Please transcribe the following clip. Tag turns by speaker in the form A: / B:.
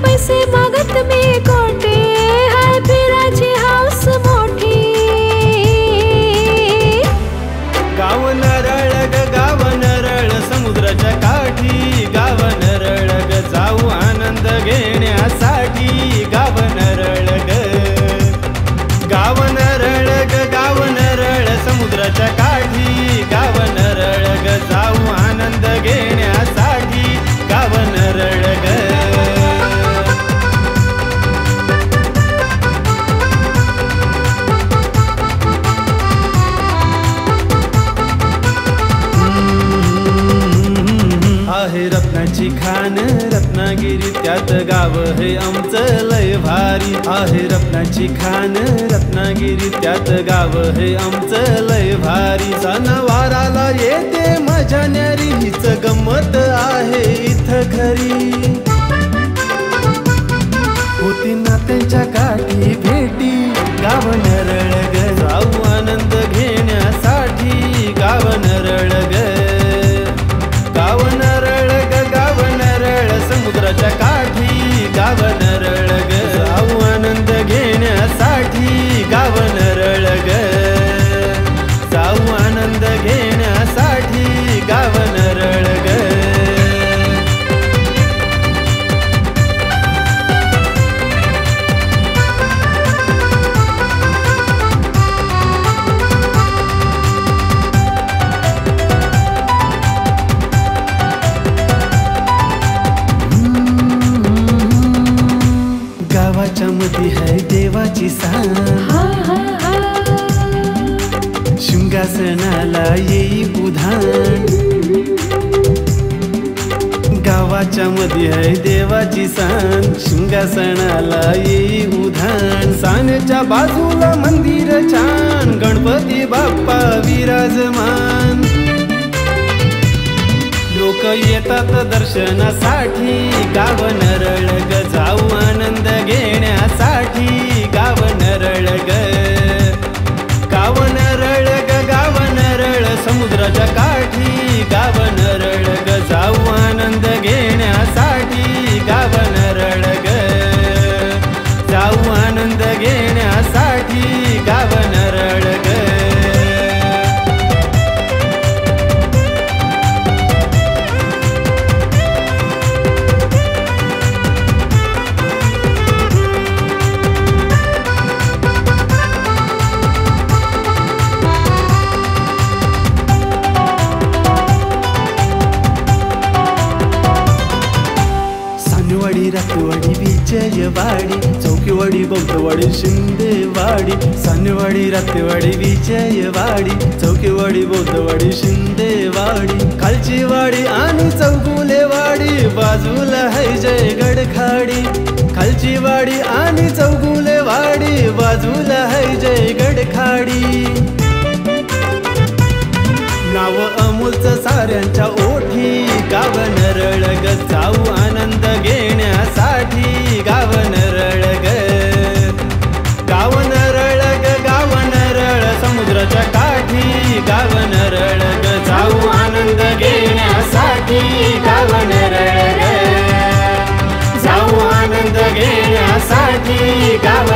A: पैसे मागत मी कोटे, हाय फिराची हाऊस मोठी।
B: गाव नरळ ग गाव नरळ समुद्राच्या काठी, गाव नरळ ग जाऊ आनंद घेण्यासाठी। गाव नरळ ग गाव नरळ ग गाव नरळ समुद्राच्या काठी, गाव नरळ ग जाऊ आनंद घेण्यासाठी। गाव नरळ ग आहे रत्नाची खान रत्नागिरी, त्यात गाव हे आमचं लय भारी। आहे रत्नाची खान रत्नागिरी, त्यात गाव हे आमचं लय भारी। सणवाराला येते मजा न्यारी, हीच गंमत आहे इथं खरी। होती नात्यांच्या काठी भेटी, गाव नरळ ग जाऊ आनंद घेण्यासाठी। गाव नरळ ग गाव नरळ ग गाव नरळ समुद्राच्या काठी, गाव नरळ ग जाऊ आनंद घेण्यासाठी। गाव नरळ ग जाऊ आनंद घेण्यासाठी। गाव नरळ ग गावाच्या मध्ये है देवाची सान, शृंगासनाला येई उधाण। गावाच्या मध्ये है देवाची सान, शृंगासनाला येई उधाण। सानच्या बाजूला मंदिर छान, गणपती बाप्पा विराजमान। लोक येतात दर्शनासाठी, गाव नरळ ग जाऊ आनंद घेण्यासाठी। गाव नरळ ग गाव नरळ ग गाव नरळ समुद्राच्या काठी, गाव नरळ ग जाऊ आनंद घेण्यासाठी। गाव नरळ ग जाऊ आनंद घेण्यासाठी। गाव नरळ ग रातवाडी विजयवाडी, चौकीवाडी बौद्धवाडी शिंदेवाडी। सानवाडी रातवाडी विजयवाडी, चौकीवाडी बौद्धवाडी शिंदेवाडी। खालची वाडी आणि चौगुलेवाडी, बाजूला है जयगड खाडी। खालची वाडी आणि चौगुलेवाडी, बाजूला है जयगड खाडी। नाव अमूलचं साऱ्यांच्या ओठी, गाव नरळ ग जाऊ आनंद घेण्यासाठी। गाव नरळ ग गाव नरळ ग गाव नरळ समुद्राच्या काठी, गाव नरळ ग जाऊ आनंद घेण्यासाठी। गाव नरळ ग जाऊ आनंद घेण्यासाठी। गाव